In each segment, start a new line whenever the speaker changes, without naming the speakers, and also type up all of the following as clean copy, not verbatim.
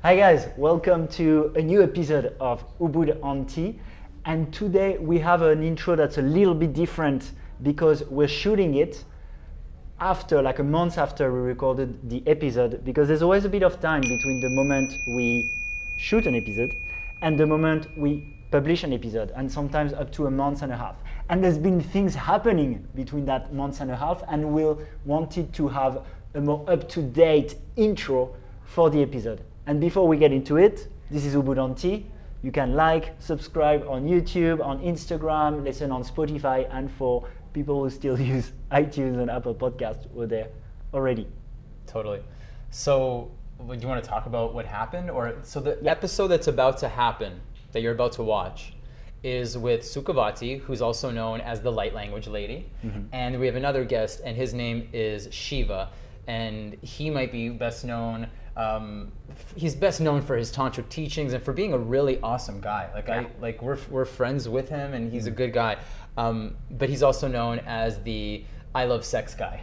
Hi guys, welcome to a new episode of Ubud On Acid. And today we have an intro that's a little bit different because we're shooting it after, like a month after we recorded the episode, because there's always a bit of time between the moment we shoot an episode and the moment we publish an episode, and sometimes up to a month and a half. And there's been things happening between that month and a half, and we'll wanted to have a more up-to-date intro for the episode. And before we get into it, this is Ubud On Acid. You can like, subscribe on YouTube, on Instagram, listen on Spotify, and for people who still use iTunes and Apple Podcasts, we're there already.
Totally. So, do you want to talk about what happened? So the episode that's about to happen, that you're about to watch, is with Sukhavati, who's also known as the Light Language Lady. Mm-hmm. And we have another guest, and his name is Shiva. And he might be best known, he's best known for his tantric teachings and for being a really awesome guy. We're friends with him, and he's a good guy. But he's also known as the I love sex guy.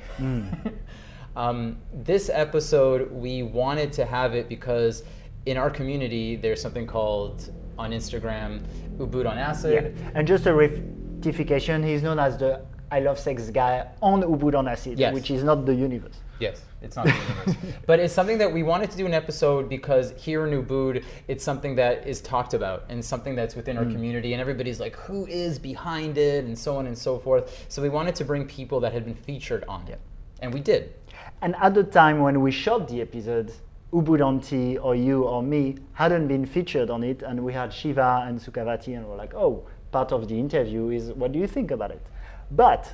This episode, we wanted to have it because in our community, there's something called, on Instagram, Ubud On Acid.
Yeah. And just a rectification, he's known as the I love sex guy on Ubud On Acid, yes. Which is not the universe.
Yes, it's not the universe. But it's something that we wanted to do an episode because here in Ubud, it's something that is talked about and something that's within our community, and everybody's like, who is behind it, and so on and so forth. So we wanted to bring people that had been featured on it, and we did.
And at the time when we shot the episode, Ubud On Acid or you or me hadn't been featured on it, and we had Shiva and Sukhavati, and we're like, oh, part of the interview is what do you think about it? But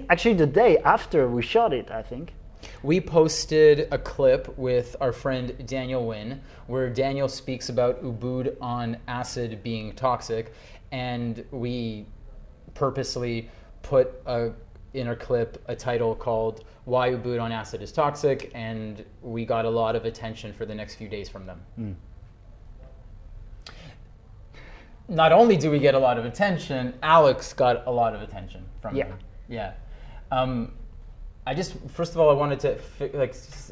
actually the day after we shot it, I think,
we posted a clip with our friend Daniel Wynn, where Daniel speaks about Ubud On Acid being toxic, and we purposely put in our clip a title called Why Ubud On Acid is Toxic, and we got a lot of attention for the next few days from them. Not only do we get a lot of attention, Alex got a lot of attention from them. Yeah. First of all, I wanted to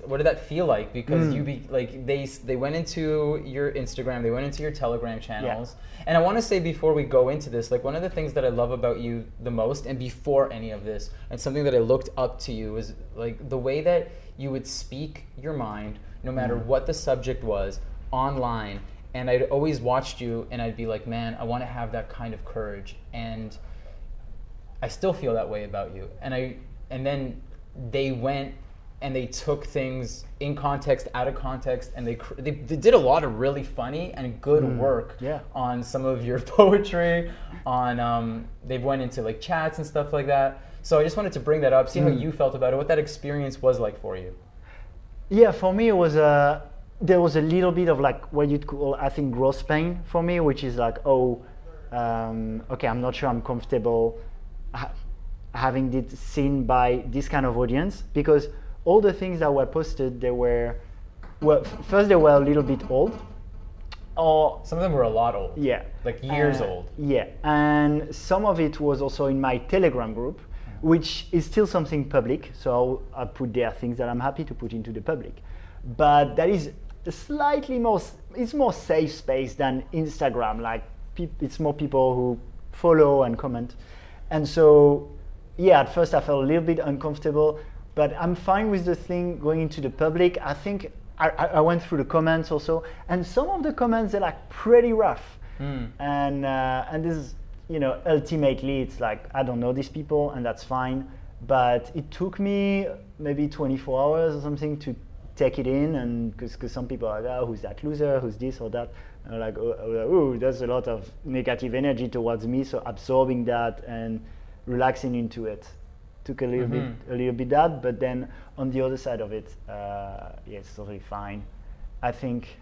what did that feel like? Because they went into your Instagram, they went into your Telegram channels, and I want to say before we go into this, like one of the things that I love about you the most, and before any of this, and something that I looked up to you is like the way that you would speak your mind, no matter what the subject was, online. And I'd always watched you, and I'd be like, man, I want to have that kind of courage, and I still feel that way about you. And then they went and they took things in context, out of context, and they did a lot of really funny and good work on some of your poetry. They went into like chats and stuff like that. So I just wanted to bring that up, see how you felt about it, what that experience was like for you.
Yeah, for me it was there was a little bit of like what you'd call, I think, growth pain for me, which is like, okay, I'm not sure I'm comfortable having it seen by this kind of audience, because all the things that were posted, first they were a little bit old, or
some of them were a lot old.
Yeah,
like years old.
Yeah, and some of it was also in my Telegram group, which is still something public. So I put there things that I'm happy to put into the public, but that is slightly more. It's more safe space than Instagram. Like it's more people who follow and comment, and so. Yeah, at first I felt a little bit uncomfortable, but I'm fine with the thing going into the public. I think I went through the comments also, and some of the comments are like pretty rough. And this is, ultimately it's like, I don't know these people, and that's fine. But it took me maybe 24 hours or something to take it in, and because some people are like, oh, who's that loser, who's this or that, and I'm like, oh, there's a lot of negative energy towards me, so absorbing that and relaxing into it took a little bit that, but then on the other side of it, it's totally fine. I think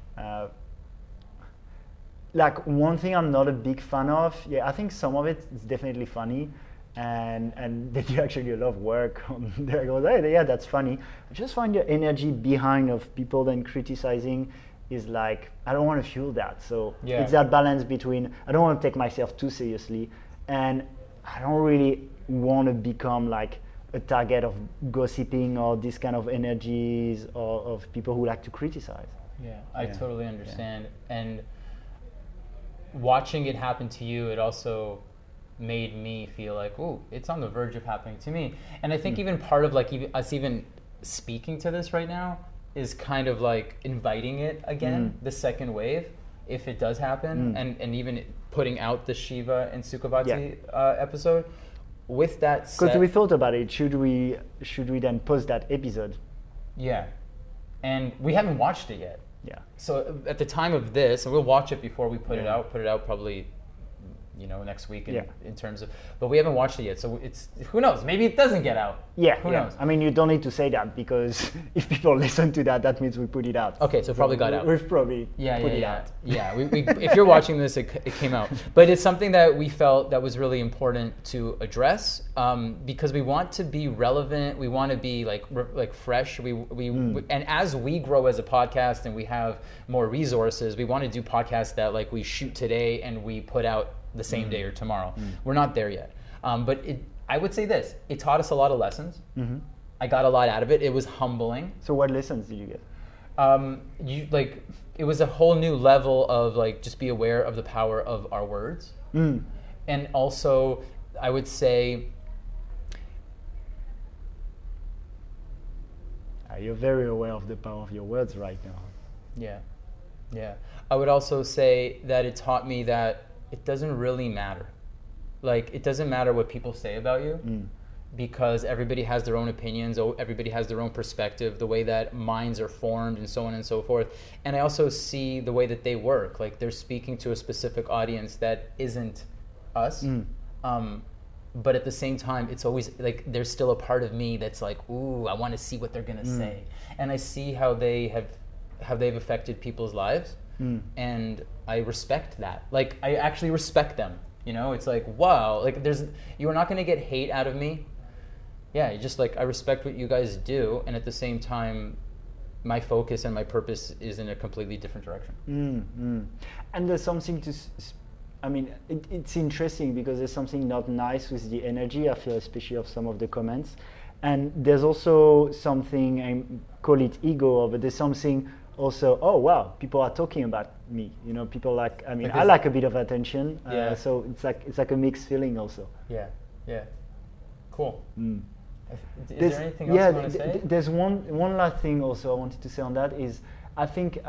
like one thing I'm not a big fan of, I think some of it is definitely funny, and they do actually a lot of work on there. I go, hey, yeah, that's funny. I just find the energy behind of people then criticizing is like, I don't want to fuel that. So it's that balance between, I don't want to take myself too seriously, and I don't really want to become like a target of gossiping or this kind of energies or of people who like to criticize.
Yeah, I totally understand. And watching it happen to you, it also made me feel like, ooh, it's on the verge of happening to me. And I think even part of like us even speaking to this right now is kind of like inviting it again, the second wave, if it does happen, and even putting out the Shiva and Sukhavati episode. With that said,
because we thought about it, should we then post that episode?
Yeah, and we haven't watched it yet.
Yeah.
So at the time of this, and we'll watch it before we put it out. Put it out probably, next week in terms of. But we haven't watched it yet, so it's who knows? Maybe it doesn't get out.
Yeah.
Who knows?
I mean, you don't need to say that because if people listen to that, that means we put it out.
Okay, so probably got out.
We've probably put it out.
Yeah. We if you're watching this, it came out. But it's something that we felt that was really important to address because we want to be relevant. We want to be like fresh. We and as we grow as a podcast and we have more resources, we want to do podcasts that like we shoot today and we put out the same day or tomorrow. We're not there yet. But I would say this, it taught us a lot of lessons. I got a lot out of it. It was humbling.
So what lessons did you get?
It was a whole new level of like, just be aware of the power of our words. And also, I would say,
you're very aware of the power of your words right now.
Yeah. I would also say that it taught me that it doesn't really matter. Like, it doesn't matter what people say about you because everybody has their own opinions, everybody has their own perspective, the way that minds are formed and so on and so forth. And I also see the way that they work. Like, they're speaking to a specific audience that isn't us. But at the same time, it's always like there's still a part of me that's like, ooh, I want to see what they're going to say. And I see how they've affected people's lives. And I respect that. Like, I actually respect them. It's like, wow, like you are not going to get hate out of me. Yeah, just like, I respect what you guys do. And at the same time, my focus and my purpose is in a completely different direction.
And there's something it's interesting because there's something not nice with the energy, I feel, especially of some of the comments. And there's also something, I call it ego, but there's something also, oh wow, people are talking about me. People like, I like a bit of attention. So it's like a mixed feeling also.
Yeah. Cool. Is there anything else you want to say?
There's one last thing also I wanted to say on that is, I think,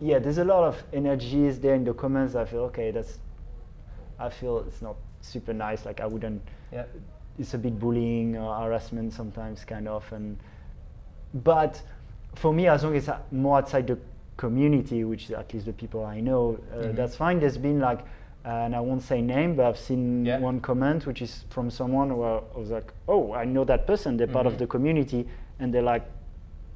there's a lot of energies there in the comments. I feel it's not super nice. Like, I wouldn't. Yeah. It's a bit bullying or harassment sometimes, kind of. But for me, as long as it's more outside the community, which is at least the people I know, that's fine. There's been like, and I won't say name, but I've seen one comment which is from someone where I was like, oh, I know that person. They're part of the community, and they're like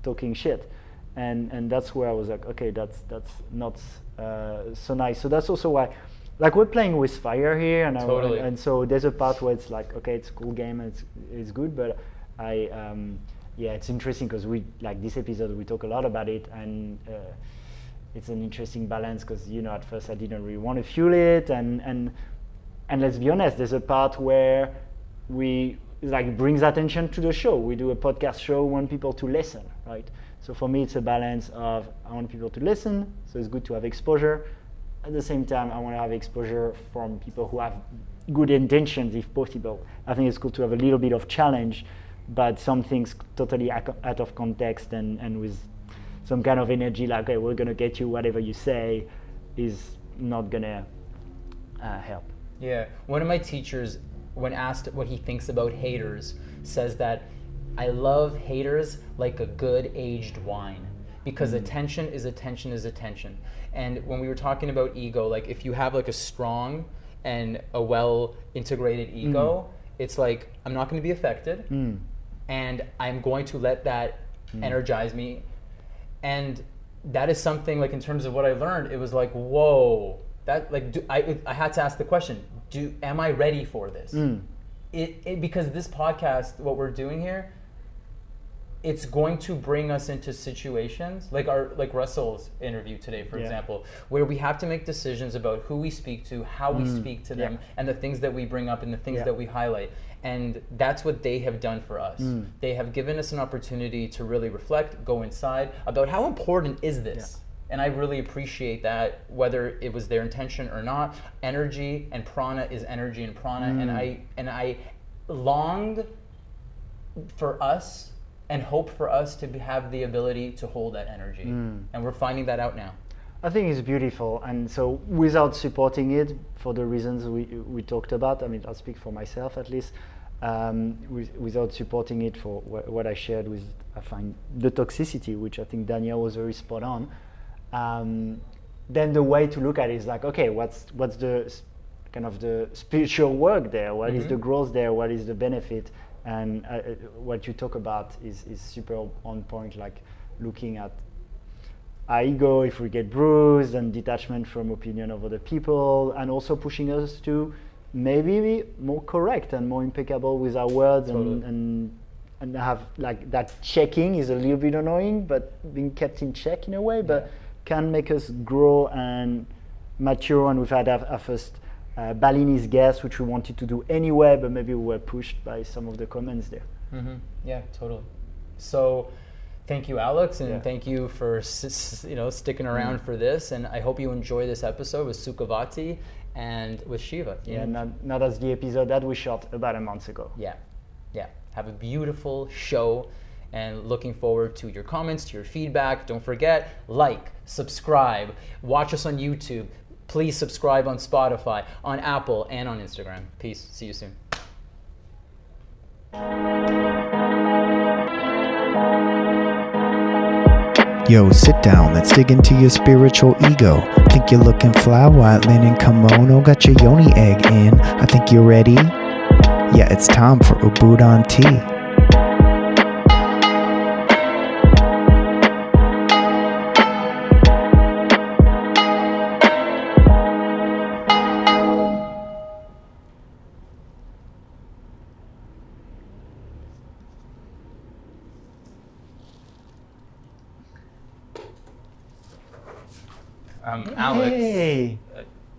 talking shit. And that's where I was like, okay, that's not so nice. So that's also why, like, we're playing with fire here, and
totally.
And so there's a part where it's like, okay, it's a cool game, and it's good, but it's interesting because we, like, this episode, we talk a lot about it, and it's an interesting balance because, at first I didn't really want to fuel it, and let's be honest, there's a part where we, like, brings attention to the show. We do a podcast show, we want people to listen, right? So for me, it's a balance of, I want people to listen, so it's good to have exposure. At the same time, I want to have exposure from people who have good intentions, if possible. I think it's cool to have a little bit of challenge, but some things totally out of context and with some kind of energy, like, okay, we're going to get you whatever you say, is not going to help.
Yeah. One of my teachers, when asked what he thinks about haters, says that, I love haters like a good aged wine, because attention is attention is attention. And when we were talking about ego, like, if you have like a strong and a well integrated ego, it's like, I'm not going to be affected, and I'm going to let that energize me. And that is something, like, in terms of what I learned, it was like, whoa, that, like, I had to ask the question, am I ready for this? Because this podcast, what we're doing here, it's going to bring us into situations like Russell's interview today, for example, where we have to make decisions about who we speak to, how we speak to them, and the things that we bring up and the things that we highlight. And that's what they have done for us. They have given us an opportunity to really reflect, go inside about how important is this. And I really appreciate that, whether it was their intention or not. Energy and prana is energy and prana, and I longed for us and hope for us to have the ability to hold that energy, and we're finding that out now.
I think it's beautiful, and so without supporting it for the reasons we talked about, I mean, I'll speak for myself at least. Without supporting it for what I shared with, I find the toxicity, which I think Danielle was very spot on. Then the way to look at it is like, okay, what's the kind of the spiritual work there? What is the growth there? What is the benefit? And what you talk about is super on point, like looking at our ego if we get bruised, and detachment from opinion of other people, and also pushing us to maybe be more correct and more impeccable with our words. And have like that checking is a little bit annoying, but being kept in check in a way, but can make us grow and mature. And we've had our first Balinese guest, which we wanted to do anyway, but maybe we were pushed by some of the comments there.
Yeah, totally. So thank you, Alex, and thank you for sticking around for this. And I hope you enjoy this episode with Sukhavati and with Shiva.
Yeah, not as the episode that we shot about a month ago.
Yeah. Have a beautiful show, and looking forward to your comments, to your feedback. Don't forget, like, subscribe, watch us on YouTube. Please subscribe on Spotify, on Apple, and on Instagram. Peace. See you soon.
Yo, sit down, let's dig into your spiritual ego. Think you're looking fly, white linen kimono, got your yoni egg in. I think you're ready. Yeah, it's time for Ubud On Tea.
Alex,
Hey.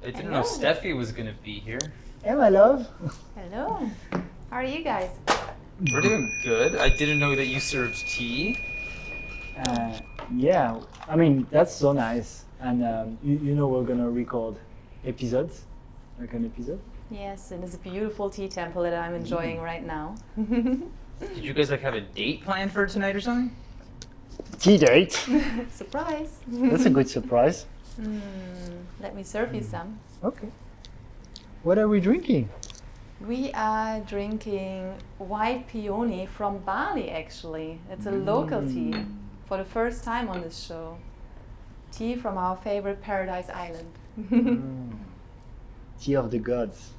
I didn't know Steffi was going to be here.
Hey, my love.
Hello. How are you guys?
We're doing good. I didn't know that you served tea.
Yeah, I mean, that's so nice. And you know we're gonna record episodes, like an episode.
Yes, and it's a beautiful tea temple that I'm enjoying right now.
Did you guys have a date planned for tonight or something?
Tea date.
Surprise.
That's a good surprise.
Let me serve you some.
Okay. What are we drinking?
We are drinking white peony from Bali, actually. It's a local tea for the first time on this show. Tea from our favorite paradise island.
Tea of the gods.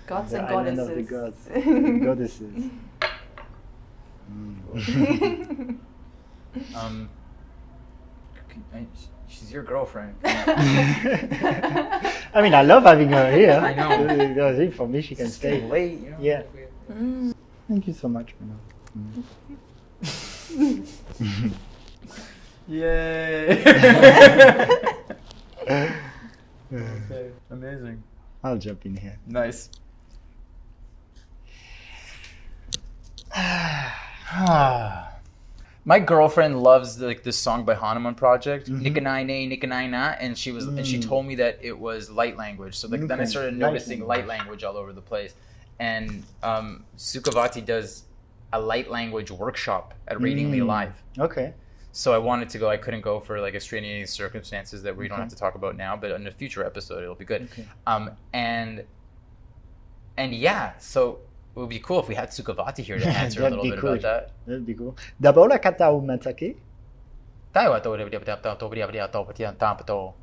Gods
The
and
island
goddesses.
of the gods. The goddesses.
She's your girlfriend.
I mean, I love having her here.
I know.
That's it. For me, she can stay.
Late, you know?
Yeah. Thank you so much, Bruno.
Yay! Okay, amazing.
I'll jump in here.
Nice. My girlfriend loves this song by Hanuman Project, Nikanaine Nikanaina, and she told me that it was light language. So then I started noticing light language all over the place. And Sukhavati does a light language workshop at Radiantly Alive.
Okay.
So I wanted to go. I couldn't go for extraneous circumstances that we don't have to talk about now, but in a future episode it'll be good.
Okay.
And yeah, so it would be cool if we had Sukhavati here to answer a little bit about that.
That'd be cool. D'abord, la kata umatake.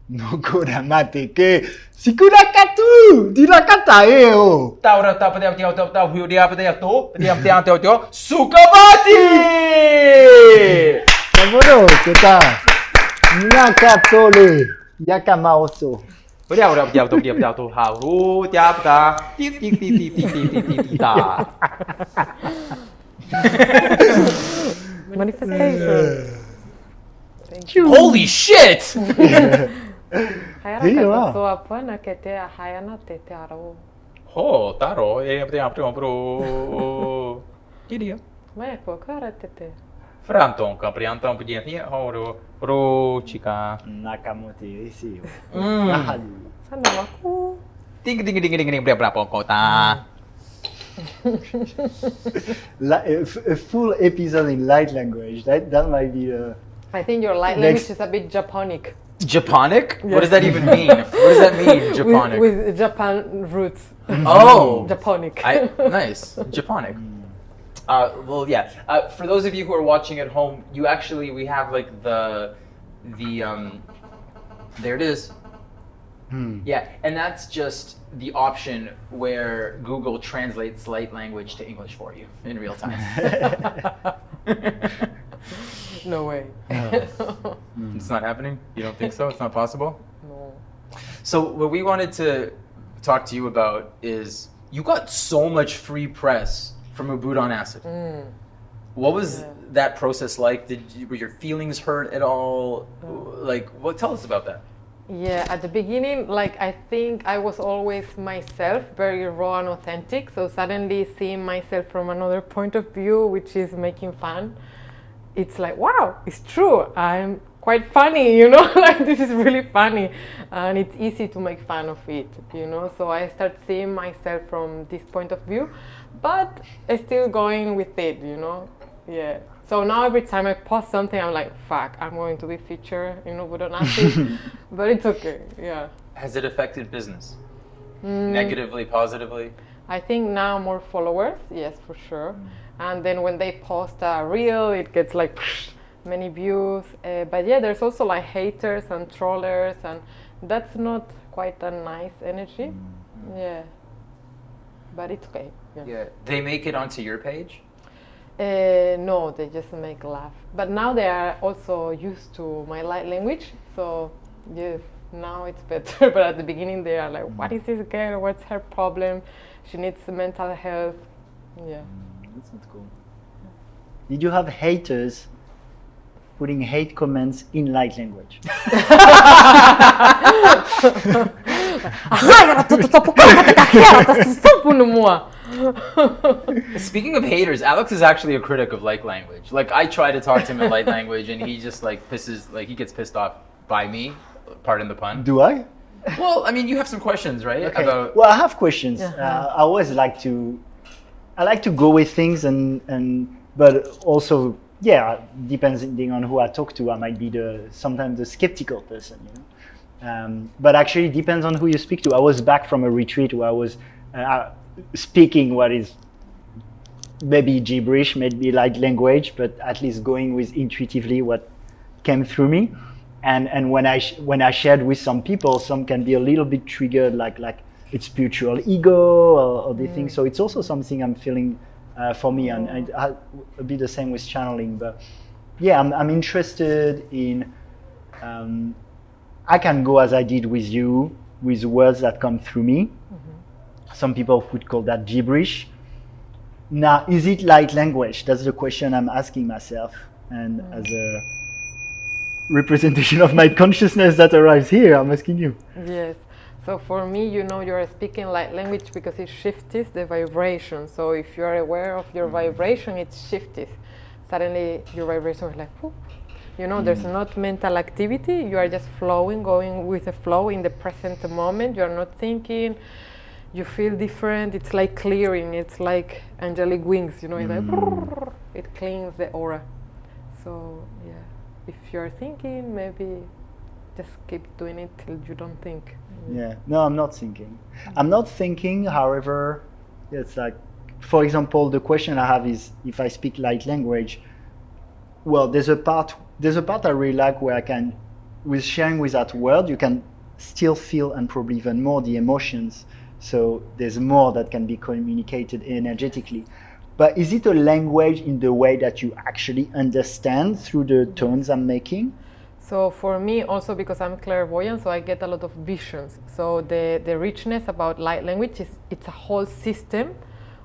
No kura mateke. Sikura katu. Di la kata o.
Sukhavati!
Kamono, kata. Nakatole. Yakamaoso.
Manifestation. Thank you.
Holy shit!
Hayara
Here you
kata
are.
so apa na kete hayana tete aro.
Oh, taro, pro. Idia.
Maya ko kara tete.
Franton, caprianton, pudiantia, pro, chica.
Nakamote ici.
Sana waku.
Ding, bravo, kota.
A full episode in light language. That might be
I think your light
Next.
language is a bit Japonic.
Japonic? What does that even mean? What does that mean, Japonic?
With Japan roots.
Oh!
Japonic.
Nice. Japonic. Well, yeah. For those of you who are watching at home, we have like the there it is. Yeah, and that's just the option where Google translates light language to English for you in real time.
No way.
It's not happening? You don't think so? It's not possible?
No.
So what we wanted to talk to you about is you got so much free press from Ubud On Acid. What was that process like? Were your feelings hurt at all? Tell us about that.
Yeah, at the beginning, I think I was always myself, very raw and authentic. So suddenly seeing myself from another point of view, which is making fun, it's like, wow, it's true. I'm quite funny, this is really funny. And it's easy to make fun of it, So I start seeing myself from this point of view, but still going with it, Yeah. So now every time I post something, I'm like, fuck, I'm going to be featured in Ubud On Acid. But it's okay, yeah.
Has it affected business? Negatively, positively?
I think now more followers, yes, for sure. And then when they post a reel, it gets many views. But yeah, there's also haters and trollers, and that's not quite a nice energy. Yeah. But it's okay.
Yeah. They make it onto your page?
No, they just make laugh. But now they are also used to my light language, so yes, now it's better. But at the beginning they are like, what is this girl? What's her problem? She needs mental health. Yeah.
That's not cool. Did you have haters putting hate comments in light language?
Speaking of haters, Alex is actually a critic of light language. I try to talk to him in light language, and he just he gets pissed off by me. Pardon the pun.
Do I?
Well, I mean, you have some questions, right?
Okay.
About
Well, I have questions. I always like to go with things, but also, depending on who I talk to, I might be sometimes the skeptical person, But actually, it depends on who you speak to. I was back from a retreat where I was speaking what is maybe gibberish, maybe light language, but at least going with intuitively what came through me. And when I shared with some people, some can be a little bit triggered, like it's spiritual ego or they think. So it's also something I'm feeling for me, and I'll be the same with channeling. But yeah, I'm interested in. I can go as I did with you, with words that come through me. Some people could call that gibberish. Now, is it light language? That's the question I'm asking myself, and as a representation of my consciousness that arrives here, I'm asking you.
Yes. So for me, you're speaking light language because it shifts the vibration. So if you're aware of your vibration, it shifts. Suddenly your vibration is like, whoop. There's not mental activity. You are just flowing, going with the flow in the present moment. You're not thinking. You feel different. It's like clearing. It's like angelic wings. It's like it cleans the aura. So yeah. If you're thinking, maybe just keep doing it till you don't think.
Yeah, no, I'm not thinking. However, it's like, for example, the question I have is if I speak light language. Well, there's a part I really like where I can, with sharing with that word, you can still feel and probably even more the emotions. So there's more that can be communicated energetically. But is it a language in the way that you actually understand through the tones I'm making?
So for me, also because I'm clairvoyant, so I get a lot of visions. So the richness about light language is it's a whole system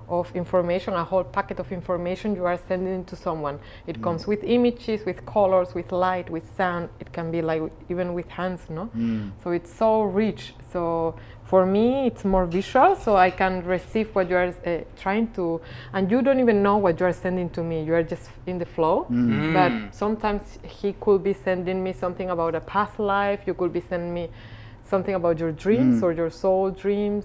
of information, a whole packet of information you are sending to someone. It comes with images, with colors, with light, with sound. It can be like even with hands, no? So it's so rich. So for me, it's more visual, so I can receive what you are trying to, and you don't even know what you are sending to me. You are just in the flow. But sometimes he could be sending me something about a past life. You could be sending me something about your dreams or your soul dreams.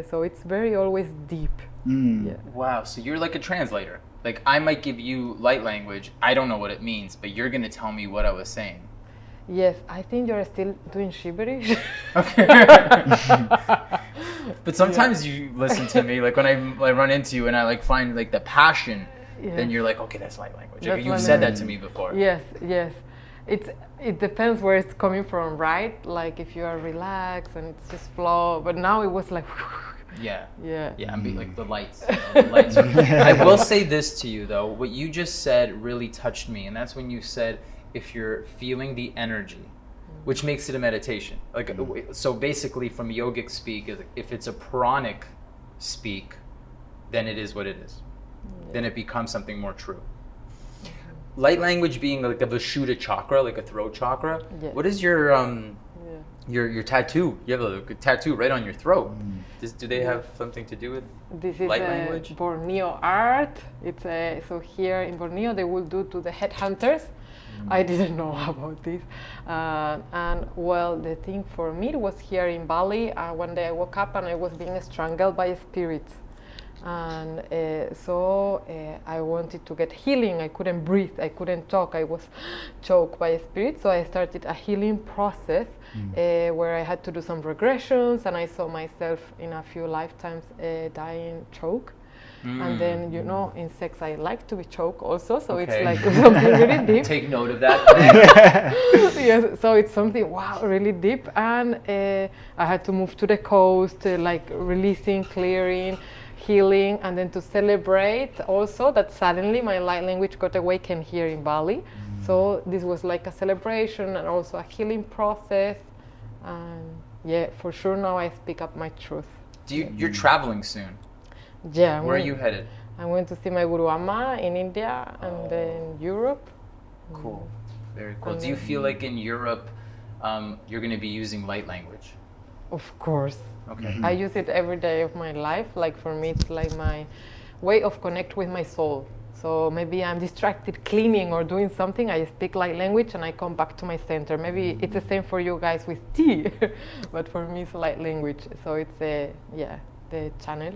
So it's very always deep. Yeah.
Wow, so you're like a translator. Like I might give you light language, I don't know what it means, but you're gonna tell me what I was saying.
Yes, I think you're still doing gibberish.
Okay. But sometimes you listen to me, like when I run into you and I like find like the passion, then you're like, okay, that's light language.
That's
Like, you've said that to me before.
Yes. It depends where it's coming from, right? Like if you are relaxed and it's just flow, but now it was like
Yeah,
yeah.
I'm like the lights. The lights. I will say this to you though. What you just said really touched me, and that's when you said if you're feeling the energy, which makes it a meditation. Like so, basically, from yogic speak, if it's a pranic speak, then it is what it is. Then it becomes something more true. Light language being like a Vishuddha chakra, like a throat chakra.
Yes.
What is your tattoo? You have a tattoo right on your throat. Do they have something to do with
This is
light language?
Borneo art. It's so here in Borneo they will do to the headhunters. I didn't know about this. And well, the thing for me was here in Bali. One day I woke up and I was being strangled by spirits. And so I wanted to get healing. I couldn't breathe, I couldn't talk, I was choked by a spirit. So I started a healing process where I had to do some regressions, and I saw myself in a few lifetimes dying choke. And then, you know, in sex I like to be choked also, so it's like something really deep.
Take note of that.
Yes, so it's something, wow, really deep. And I had to move to the coast, like releasing, clearing, healing, and then to celebrate also that suddenly my light language got awakened here in Bali. So this was like a celebration and also a healing process. And yeah, for sure now I speak up my truth.
You're traveling soon.
Yeah.
Where are you headed?
I'm going to see my Guru Amma in India and then Europe.
Cool. Very cool. Do you feel like in Europe you're going to be using light language?
Of course.
Okay.
I use it every day of my life. Like for me, it's like my way of connect with my soul. So maybe I'm distracted cleaning or doing something, I speak light language and I come back to my center. Maybe it's the same for you guys with tea, but for me it's light language. So it's the channel.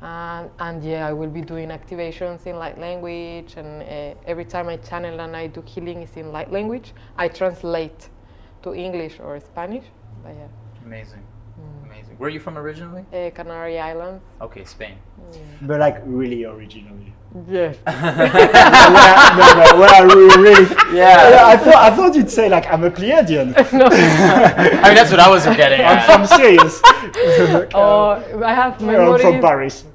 And yeah, I will be doing activations in light language, and every time I channel and I do healing is in light language. I translate to English or Spanish, but yeah.
Amazing. Amazing. Where are you from originally?
Canary Islands.
Okay, Spain.
But like really originally.
Yes.
I thought you'd say like I'm a Pleiadian.
No.
I mean, that's what I was getting
I'm
at.
from Sirius.
I have
I'm
memories.
from Paris.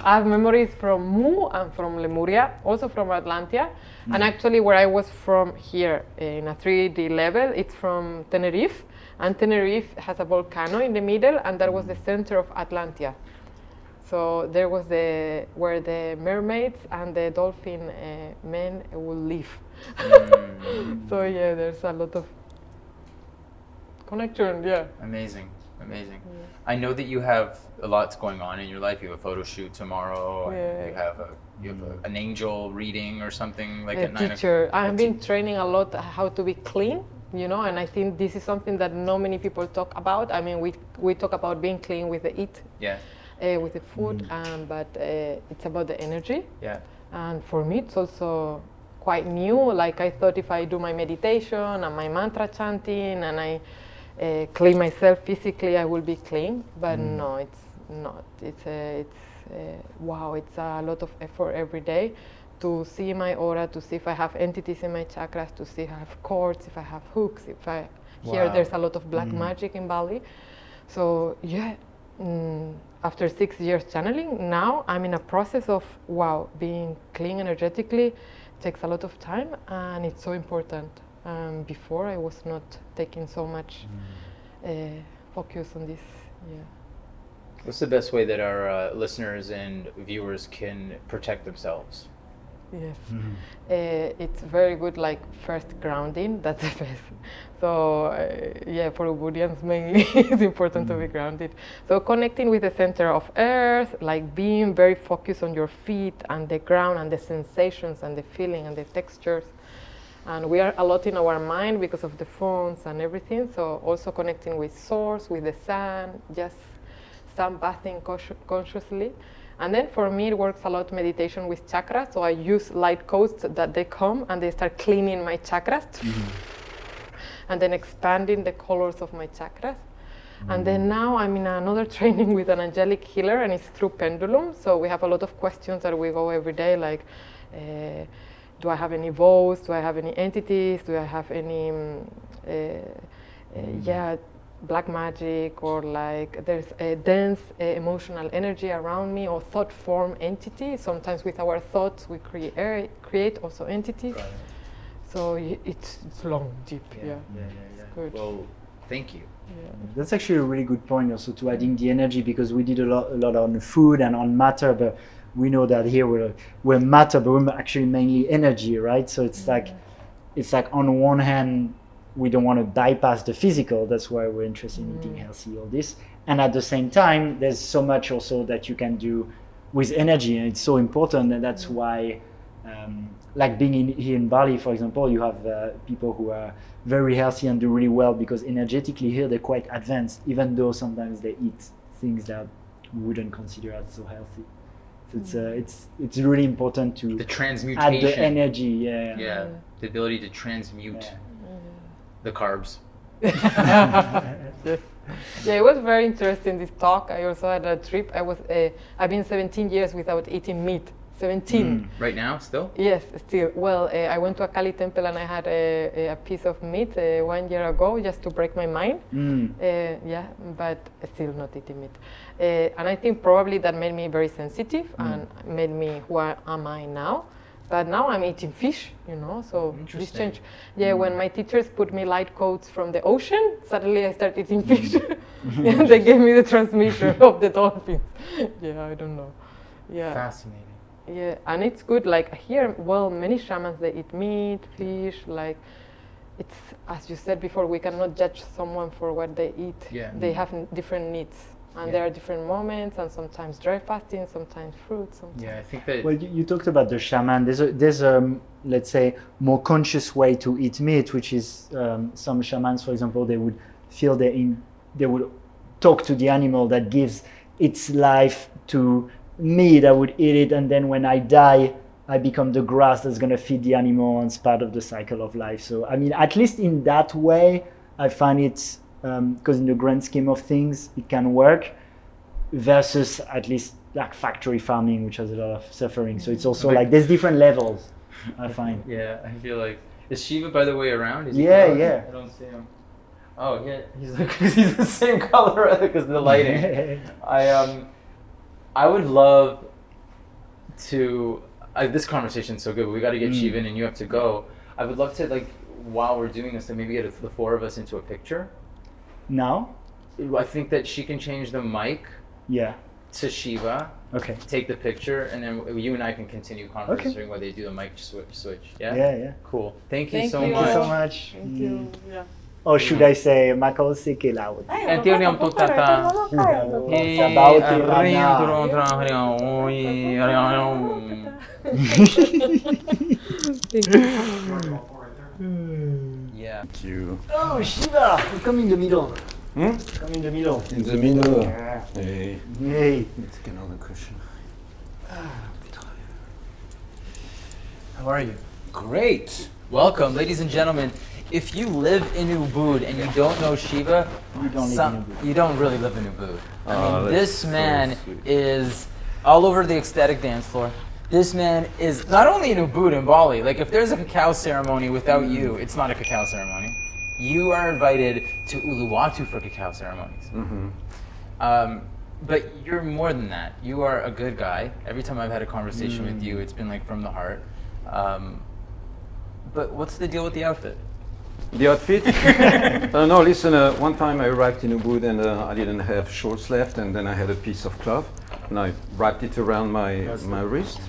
I have memories from Mu and from Lemuria, also from Atlantia. And actually where I was from here in a 3D level, it's from Tenerife. And Tenerife has a volcano in the middle, and that was the center of Atlantia. So there was where the mermaids and the dolphin men will live. So yeah, there's a lot of connection, yeah.
Amazing, amazing. I know that you have a lot going on in your life. You have a photo shoot tomorrow. And you have an angel reading or something like at 9 o'clock.
Teacher. I've been training a lot how to be clean, you know, and I think this is something that not many people talk about. I mean, we talk about being clean with the eat, with the food, but it's about the energy.
Yeah.
And for me, it's also quite new. Like I thought if I do my meditation and my mantra chanting and I clean myself physically, I will be clean. But no, it's not. It's wow, it's a lot of effort every day to see my aura, to see if I have entities in my chakras, to see if I have cords, if I have hooks, if I here there's a lot of black magic in Bali. So yeah, after 6 years channeling, now I'm in a process of being clean energetically. Takes a lot of time and it's so important. Before I was not taking so much focus on this. Yeah.
What's the best way that our listeners and viewers can protect themselves?
Yes, it's very good. Like first grounding, that's the best. So yeah, for Ubudians mainly, it's important to be grounded. So connecting with the center of earth, like being very focused on your feet and the ground and the sensations and the feeling and the textures. And we are a lot in our mind because of the phones and everything. So also connecting with source, with the sun, just sunbathing consciously. And then for me, it works a lot meditation with chakras. So I use light codes that they come and they start cleaning my chakras. And then expanding the colors of my chakras. And then now I'm in another training with an angelic healer, and it's through pendulum. So we have a lot of questions that we go every day, like, do I have any vows? Do I have any entities? Do I have any, black magic, or like there's a dense emotional energy around me, or thought form entity. Sometimes with our thoughts we create also entities.
Right.
So it's long, deep. Yeah. Good.
Well, thank you.
Yeah.
That's actually a really good point also to adding the energy, because we did a lot on food and on matter, but we know that here we're matter, but we're actually mainly energy, right? So it's like on one hand, we don't want to bypass the physical. That's why we're interested in eating healthy, all this. And at the same time, there's so much also that you can do with energy, and it's so important. And that's why, like being here in Bali, for example, you have people who are very healthy and do really well, because energetically here they're quite advanced, even though sometimes they eat things that we wouldn't consider as so healthy. So it's really important to
The transmutation.
add the energy.
Yeah. The ability to transmute the carbs.
Yeah, it was very interesting, this talk. I also had a trip. I've been 17 years without eating meat. 17.
Right now, still?
Yes, still. Well, I went to a Kali temple and I had a piece of meat 1 year ago, just to break my mind. But still not eating meat. And I think probably that made me very sensitive and made me who am I now. But now I'm eating fish, so this change. Yeah, when my teachers put me light codes from the ocean, suddenly I started eating fish. And they gave me the transmission of the dolphins. Yeah, I don't know. Yeah.
Fascinating.
Yeah, and it's good, like here, many shamans, they eat meat, fish, like, it's, as you said before, we cannot judge someone for what they eat.
Yeah.
They have different needs, and there are different moments, and sometimes dry fasting, sometimes fruit, sometimes.
Yeah, I think that...
Well, you talked about the shaman. There's a let's say, more conscious way to eat meat, which is some shamans, for example, they would feel they would talk to the animal that gives its life to me, that would eat it, and then when I die, I become the grass that's going to feed the animal, and it's part of the cycle of life. So, I mean, at least in that way, I find it, because in the grand scheme of things, it can work, versus at least like factory farming, which has a lot of suffering. So it's also like there's different levels, I find.
Yeah, I feel like... Is Shiva, by the way, around? Is
Yeah,
he
yeah.
I don't see him. Oh, yeah, he's the same color because of the lighting. I would love to... this conversation's so good, but we got to get Shiva in and you have to go. I would love to, like, while we're doing this, to maybe get the four of us into a picture.
Now?
I think that she can change the mic to Shiva.
Okay.
Take the picture, and then you and I can continue conversing while they do the mic switch. Yeah?
Yeah.
Cool. Thank you so
Thank
much.
you so much.
Thank you. Yeah.
Or should I say, Makose ke laut?
Yeah.
Thank you.
Oh, Shiva, come in the middle. Come in the middle.
In the middle.
Yeah.
Hey.
Hey.
Take another cushion.
How are you?
Great.
Welcome, ladies and gentlemen. If you live in Ubud and you don't know Shiva, you don't really live in Ubud. I mean, this man is all over the ecstatic dance floor. This man is not only in Ubud in Bali. Like, if there's a cacao ceremony without you, it's not a cacao ceremony. You are invited to Uluwatu for cacao ceremonies. But you're more than that. You are a good guy. Every time I've had a conversation with you, it's been like from the heart. But what's the deal with the outfit?
The outfit? No, listen, one time I arrived in Ubud and I didn't have shorts left, and then I had a piece of cloth and I wrapped it around my wrist,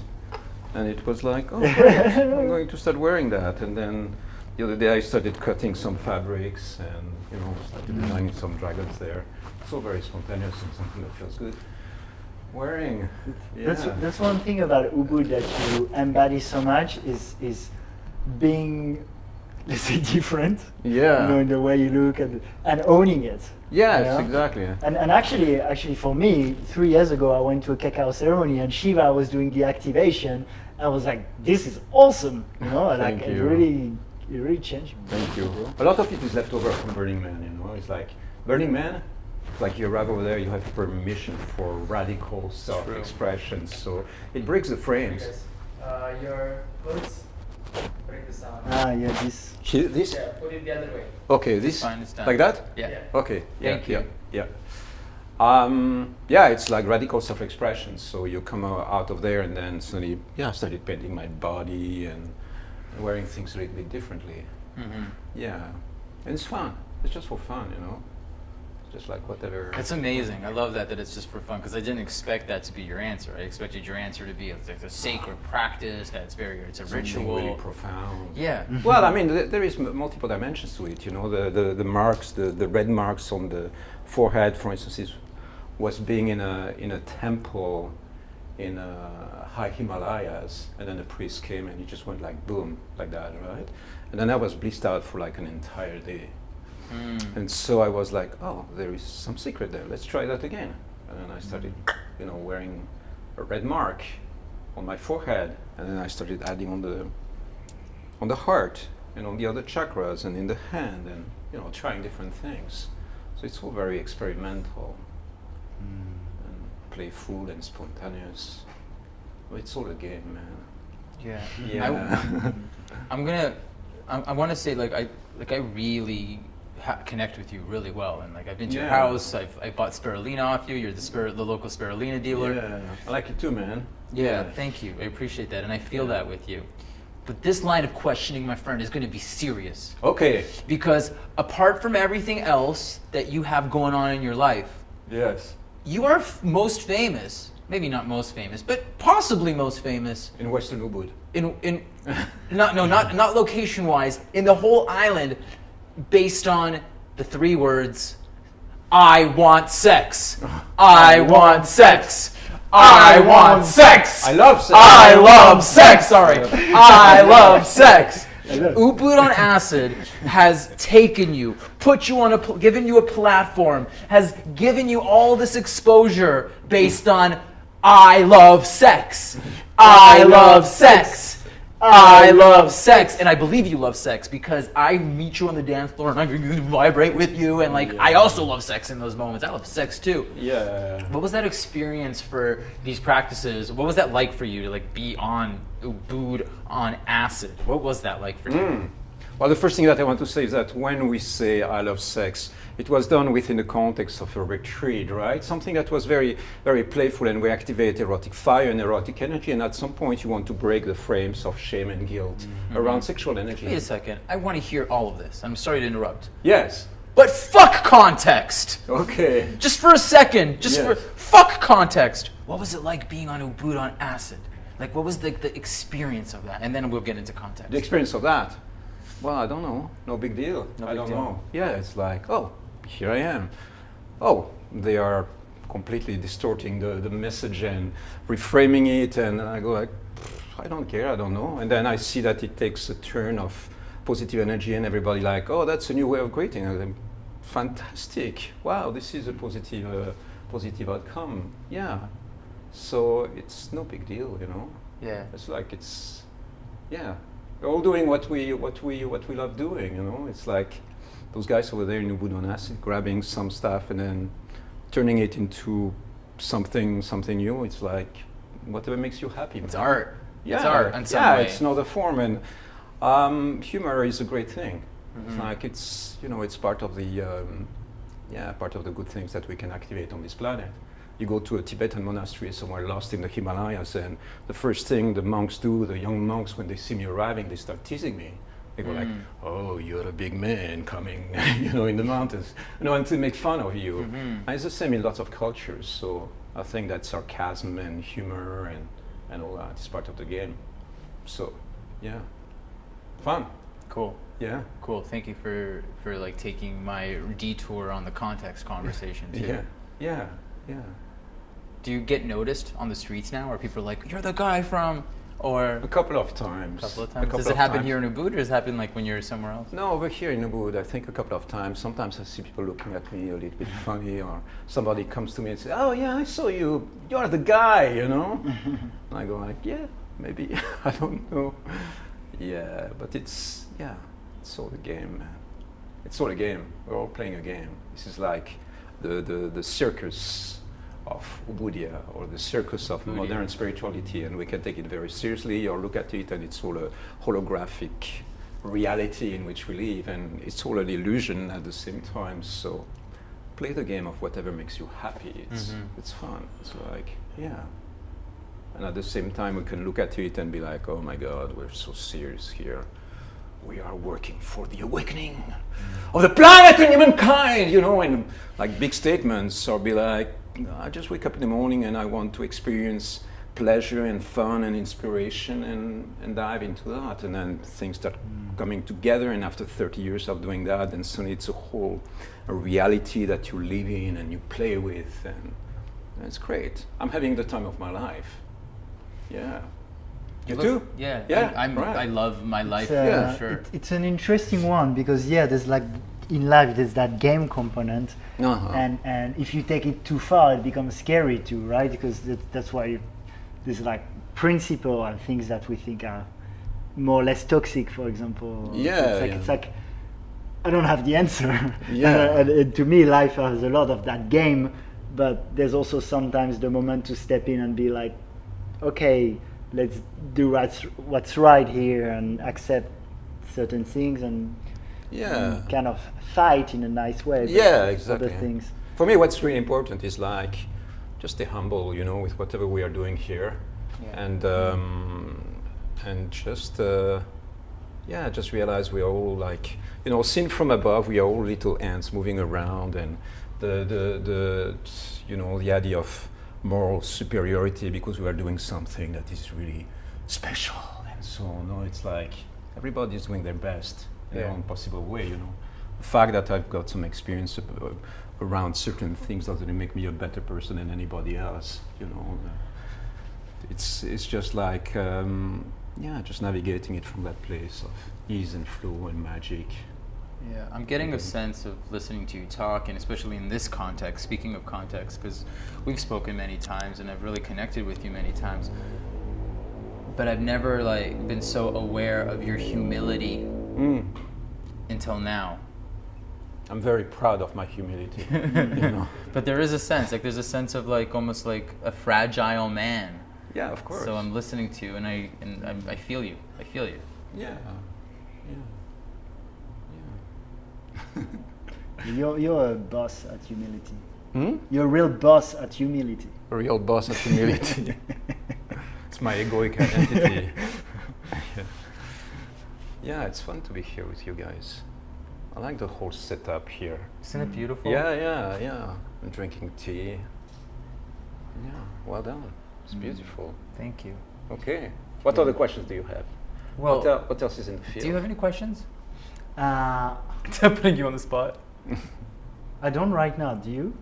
and it was like, oh great, I'm going to start wearing that. And then the other day I started cutting some fabrics and started designing some dragons there. It's all very spontaneous and something that feels good. Wearing, yeah.
That's one thing about Ubud that you embody so much is being, let's say, different.
Yeah.
In the way you look and owning it.
Yes, exactly.
And actually for me, 3 years ago I went to a cacao ceremony and Shiva was doing the activation. I was like, this is awesome.
Thank you.
It really changed me.
Thank you. A lot of it is left over from Burning Man. It's like Burning Man. Like you arrive over there, you have permission for radical self-expression. So it breaks the frames.
Your clothes break the sound.
This.
This?
Yeah, put it the other way.
Okay, this?
It's fine, it's done.
Like that?
Yeah.
Okay.
Thank you.
Yeah, it's like radical self-expression. So you come out of there and then suddenly, I started painting my body and wearing things a little bit differently.
Mm-hmm.
Yeah, and it's fun. It's just for fun, Just like whatever.
That's amazing. I love that it's just for fun, because I didn't expect that to be your answer. I expected your answer to be a sacred practice. It's a
Something
ritual.
really profound.
Yeah.
Well, I mean, there is multiple dimensions to it. The marks, the red marks on the forehead, for instance, was being in a temple in high Himalayas, and then the priest came and he just went like boom, like that, right? And then I was blissed out for like an entire day. And so I was like, oh, there is some secret there. Let's try that again. And then I started, wearing a red mark on my forehead, and then I started adding on the heart and on the other chakras and in the hand, and trying different things. So it's all very experimental and playful and spontaneous. It's all a game, man.
Yeah. I want to say I really connect with you really well, and I've been to your house. I bought spirulina off you. You're the local spirulina dealer.
Yeah, I like it too, man.
Yeah, thank you. I appreciate that, and I feel that with you. But this line of questioning, my friend, is going to be serious.
Okay.
Because apart from everything else that you have going on in your life,
Yes.
you are most famous. Maybe not most famous, but possibly most famous
In Western Ubud.
not location-wise, in the whole island, based on the 3 words, I want sex. I want sex. I want sex.
I love sex.
I love sex. Sorry. I love sex. Ubud On Acid has taken you, put you on given you a platform, has given you all this exposure based on I love sex. I love sex. I love sex. And I believe you love sex, because I meet you on the dance floor and I vibrate with you, and I also love sex in those moments. I love sex too.
Yeah.
What was that experience for these practices? What was that like for you to be on Ubud On Acid? What was that like for you?
Well, the first thing that I want to say is that when we say I love sex, it was done within the context of a retreat, right? Something that was very, very playful, and we activate erotic fire and erotic energy, and at some point you want to break the frames of shame and guilt around sexual energy.
Wait a second. I want to hear all of this. I'm sorry to interrupt.
Yes.
But fuck context!
Okay.
Just for a second.
Yes.
Fuck context. What was it like being on Ubud On Acid? What was the experience of that? And then we'll get into context.
The experience of that? Well, I don't know. No big deal. I don't know. Yeah, it's like, oh, here I am. Oh, they are completely distorting the message and reframing it, and I go like, I don't care, I don't know. And then I see that it takes a turn of positive energy, and everybody like, oh, that's a new way of creating. I'm like, fantastic. Wow, this is a positive outcome. Yeah. So it's no big deal,
Yeah.
It's like we're all doing what we love doing, It's like those guys over there in Ubud On Acid grabbing some stuff and then turning it into something new. It's like whatever makes you happy.
It's art.
Yeah,
it's art in some way.
It's another form, and humor is a great thing. It's like it's part of the good things that we can activate on this planet. You go to a Tibetan monastery somewhere lost in the Himalayas, and the first thing the monks do, the young monks, when they see me arriving, they start teasing me. They go like, "Oh, you're a big man coming, in the mountains," and to make fun of you. And it's the same in lots of cultures. So I think that sarcasm and humor and all that is part of the game. So, yeah, fun.
Cool.
Yeah.
Cool. Thank you for like taking my detour on the context conversation too.
Yeah.
Do you get noticed on the streets now? Are people like, "You're the guy from," or
A couple of times.
Does it happen here in Ubud, or does it happen like when you're somewhere else?
No, over here in Ubud, I think a couple of times. Sometimes I see people looking at me a little bit funny, or somebody comes to me and says, "Oh yeah, I saw you. You're the guy," And I go like, "Yeah, maybe." I don't know. Yeah, but it's all a game, man. It's all a game. We're all playing a game. This is like the circus of Ubudia, or the circus of modern spirituality, and we can take it very seriously or look at it and it's all a holographic reality in which we live, and it's all an illusion at the same time. So play the game of whatever makes you happy. It's fun. It's like, and at the same time we can look at it and be like, "Oh my God, we're so serious here. We are working for the awakening of the planet and humankind," and like big statements, or be like, "I just wake up in the morning and I want to experience pleasure and fun and inspiration and dive into that." And then things start coming together, and after 30 years of doing that, then suddenly it's a reality that you live in and you play with, and it's great. I'm having the time of my life. Yeah. You too?
Yeah.
Right.
I love my life
It's,
for sure.
It's an interesting one because there's like in life there's that game component, and if you take it too far, it becomes scary too, right? Because that's why there's like principle and things that we think are more or less toxic, for example. It's like I don't have the answer. And to me, life has a lot of that game, but there's also sometimes the moment to step in and be like, okay, let's do what's right here and accept certain things and kind of fight in a nice way.
Exactly.
Other things.
For me, what's really important is like just stay humble, with whatever we are doing here, and just just realize we are all like seen from above. We are all little ants moving around, and the idea of moral superiority because we are doing something that is really special, and so it's like everybody's doing their best in their own possible way. The fact that I've got some experience around certain things doesn't make me a better person than anybody else. It's just like just navigating it from that place of ease and flow and magic.
Yeah, I'm getting a sense of listening to you talk, and especially in this context, speaking of context, because we've spoken many times and I've really connected with you many times, but I've never been so aware of your humility until now.
I'm very proud of my humility.
But there is a sense, there's a sense of almost like a fragile man.
Yeah, of course.
So I'm listening to you, and I feel you. I feel you.
Yeah.
You're a boss at humility. You're a real boss at humility.
A real boss at humility. It's my egoic identity. Yeah, it's fun to be here with you guys. I like the whole setup here.
Isn't it beautiful?
Yeah. I'm drinking tea. Yeah, well done. It's beautiful.
Thank you.
Okay. What other questions do you have?
Well,
what else is in the field?
Do you have any questions?
I'm
putting you on the spot.
I don't right now. Do you?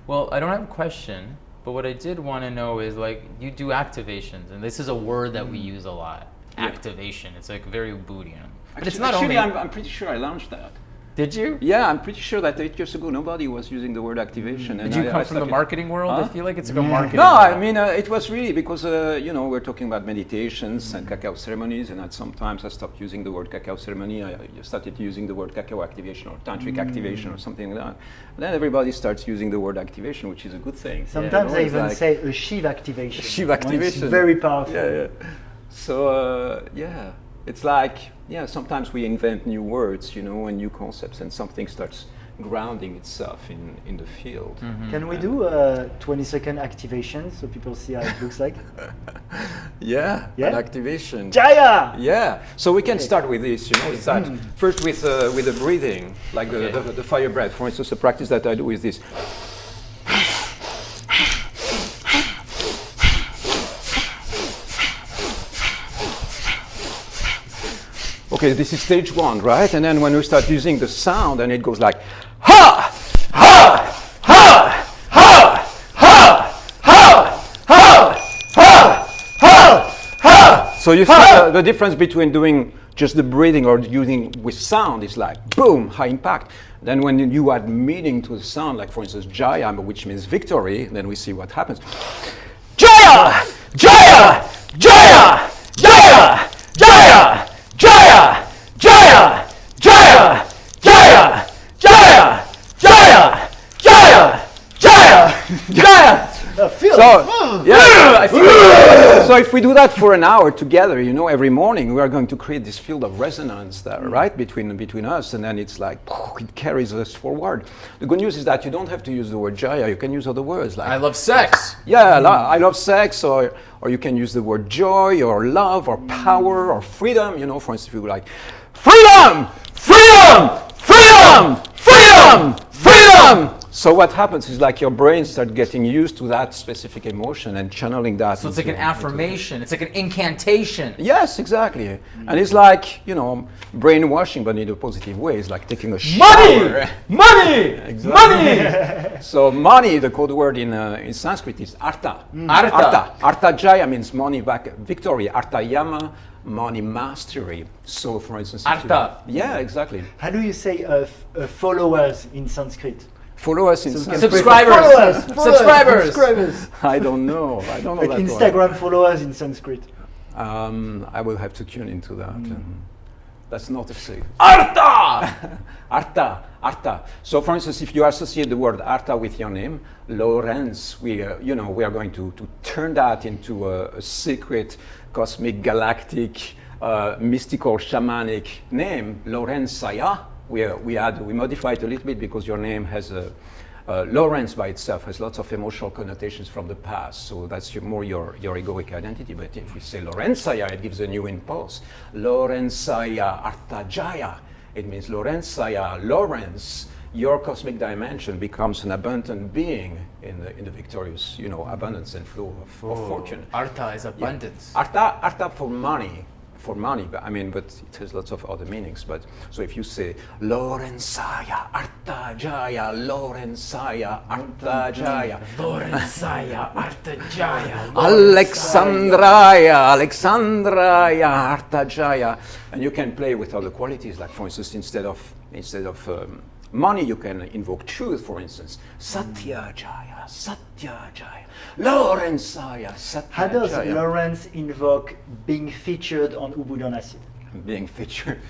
Well, I don't have a question, but what I did want to know is you do activations, and this is a word that we use a lot. Activation. It's very Ubudian. But it's not
actually,
only.
I'm pretty sure I launched that.
Did you?
Yeah, I'm pretty sure that 8 years ago nobody was using the word activation.
Did you come from the marketing world? I feel like it's a marketing.
No, I mean it was really because we're talking about meditations and cacao ceremonies, and sometimes I stopped using the word cacao ceremony. I started using the word cacao activation or tantric activation or something like that. And then everybody starts using the word activation, which is a good thing.
Sometimes I even say a Shiva activation.
Shiva activation.
It's very powerful.
Yeah. So it's like sometimes we invent new words, and new concepts, and something starts grounding itself in the field.
Can we do a 20-second activation so people see how it looks like?
Yeah,
Yeah?
an activation.
Jaya!
Yeah, so we can start with this, is that first with the breathing, like the fire breath. For instance, the practice that I do is this. Okay, this is stage one, right? And then when we start using the sound, and it goes like, ha, ha, ha, ha, ha, ha, ha, ha, ha, ha. So you see the difference between doing just the breathing or using with sound is like, boom, high impact. Then when you add meaning to the sound, like for instance, Jaya, which means victory, then we see what happens. Jaya! Jaya! Jaya! Jaya! Jaya! Jaya! Jaya! Jaya! Jaya! Jaya! Jaya! Jaya! Jaya! Jaya! So, yeah, I feel so if we do that for an hour together, every morning, we are going to create this field of resonance there, right, between us, and then it's like, it carries us forward. The good news is that you don't have to use the word Jaya, you can use other words like...
I love sex.
Yeah, I love sex, or you can use the word joy, or love, or power, or freedom, for instance, if you like, freedom! Freedom! Freedom! Freedom! Freedom! So what happens is like your brain starts getting used to that specific emotion and channeling that.
So it's like an affirmation. It's like an incantation.
Yes, exactly. And it's like, brainwashing, but in a positive way. It's like taking a shower.
Money!
Exactly.
Money!
So money, the code word in Sanskrit is artha.
Artha.
Artha Jaya means money back, victory. Artha Yama, money mastery. So for instance...
Artha.
Yeah, exactly.
How do you say followers in Sanskrit?
Follow us in
Subscribers.
Subscribers.
I don't know
Like
that
Instagram
word.
followers in Sanskrit.
I will have to tune into that. That's not a secret. Artha! Artha. So for instance, if you associate the word Artha with your name, Lawrence, we are going to turn that into a secret, cosmic, galactic, mystical, shamanic name, Lawrence Saya. We modify it a little bit because your name has Lawrence by itself has lots of emotional connotations from the past. So that's more your egoic identity. But if we say Lorenzaya, it gives a new impulse. Lorenzaya Artajaya. It means Lorenzaya, Lawrence. Your cosmic dimension becomes an abundant being in the victorious, abundance and flow of fortune.
Artha is abundance.
Yeah. Artha for money. But it has lots of other meanings. But so if you say Lorenzaya Artha Jaya, Lorenzaya Artha Jaya,
Lorenzaya Artha Jaya,
Alexandraya Artha Jaya, and you can play with other qualities. Like for instance, instead of money, you can invoke truth. For instance, Satya Jaya, Satya Jaya. Lorenzaya, Satya.
How does Lawrence invoke being featured on Ubud On Acid?
Being featured.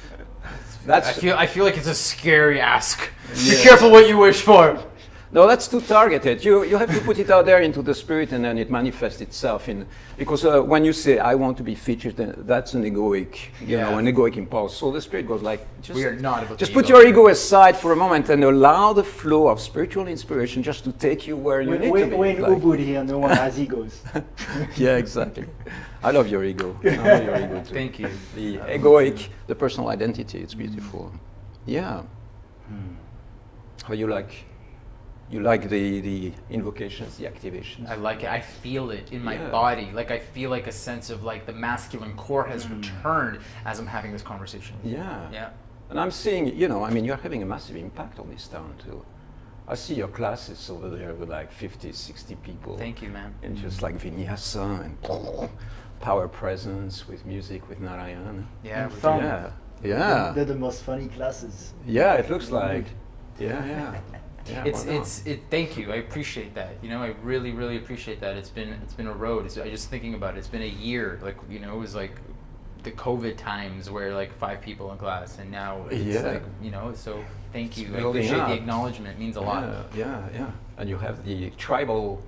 I feel like it's a scary ask. Be careful what you wish for.
No, that's too targeted. You have to put it out there into the spirit, and then it manifests itself because when you say I want to be featured, that's an egoic, an egoic impulse. So the spirit goes like,
we are not about
just put your ego aside for a moment and allow the flow of spiritual inspiration just to take you where you need to be.
We're in Ubud here, no one has egos.
Yeah, exactly. I love your ego. I love your ego too.
Thank you.
The egoic, the personal identity. It's beautiful. Yeah. How you like? You like the invocations, the activations?
I like it. I feel it in my body. Like I feel like a sense of like the masculine core has returned as I'm having this conversation.
Yeah. And I'm seeing, you're having a massive impact on this town too. I see your classes over there with like 50, 60 people.
Thank you, man.
And just like vinyasa and power presence with music with Narayan.
Yeah.
Fun.
Yeah.
They're the most funny classes.
Yeah, it looks like. Yeah.
Thank you. I appreciate that. I really, really appreciate that. It's been a road. I just thinking about it. It's been a year. Like it was like the COVID times where like 5 people in class, and now it's like So thank you. I appreciate the acknowledgement. It means a lot.
Yeah. And you have the tribal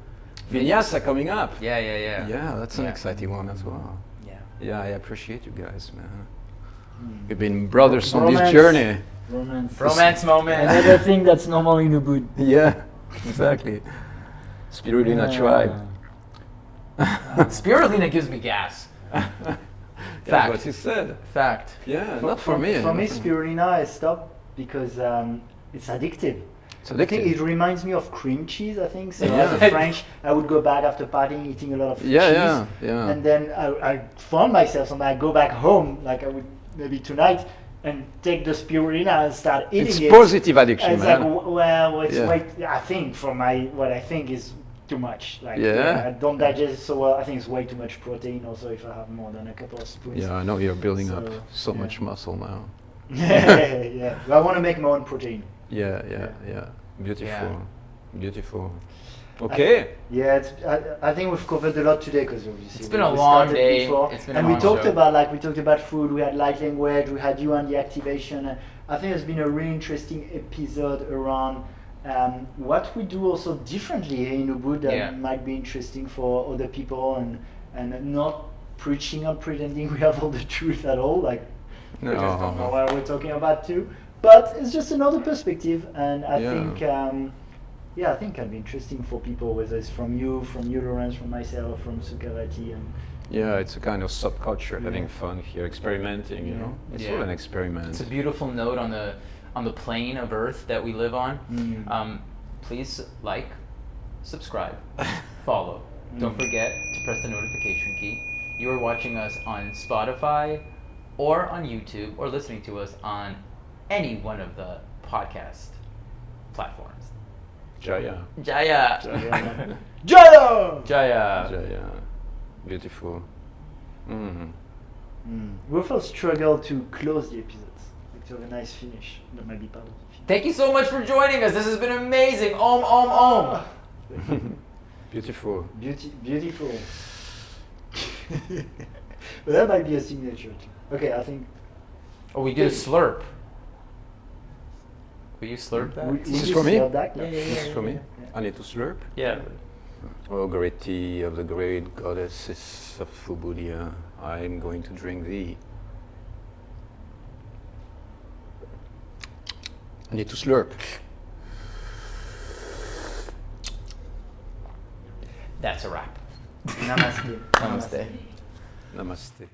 vinyasa coming up.
Yeah.
Yeah, that's an exciting one as well. Yeah, I appreciate you guys, man. We've been brothers on this journey.
Romance.
Romance moment.
Another thing that's normal in Ubud.
Yeah, exactly. Spirulina tribe.
Spirulina gives me gas.
That's what you said.
Fact.
Yeah, not for me.
For me,
not
spirulina I stopped because it's addictive.
It's
I think
addictive.
it reminds me of cream cheese, I think. So
Yeah.
as a French, I would go back after partying, eating a lot of cheese.
Yeah.
And then I found myself, and I go back home, like I would maybe tonight, and take the spirulina and start eating
It's
it.
positive addiction,
And it's
man.
like, well, it's
Yeah.
way, I think, for what I think is too much. Like,
Yeah.
I don't digest it so well. I think it's way too much protein also if I have more than a couple of spoons.
Yeah, I know you're building up
So,
so
yeah.
much muscle now.
Yeah. But I want to make my own protein.
Yeah. Beautiful.
Yeah.
Beautiful. Okay.
Yeah, I think we've covered a lot today because obviously
It's been a
we
long
started
day.
before,
It's been a
and we
long
talked
show.
about food. We had light language. We had you on the activation. I think it's been a really interesting episode around what we do also differently here in Ubud that might be interesting for other people and not preaching or pretending we have all the truth at all. Like we just don't know what we're talking about too. But it's just another perspective, and I think. I think can be interesting for people, whether it's from you, Lawrence, from myself, from Sukhavati, and
Yeah, it's a kind of subculture, having fun here, experimenting. You know, it's all an experiment.
It's a beautiful note on the plane of Earth that we live on. Please like, subscribe, follow. Don't forget to press the notification key. You are watching us on Spotify or on YouTube or listening to us on any one of the podcast platforms.
Jaya.
Jaya.
Jaya!
Jaya.
Jaya. Beautiful.
We also struggle to close the episodes, like to have a nice finish. That might be part of the finish.
Thank you so much for joining us. This has been amazing. Om.
Beautiful.
Beautiful. But that might be a signature too. Okay, I think.
Oh, we did a slurp. Will you slurp that?
This is for me?
That?
Yeah.
This is for me. I need to slurp.
Yeah.
O great tea of the great goddesses of Ubudia, I am going to drink thee. I need to slurp.
That's a wrap.
Namaste.
Namaste.
Namaste.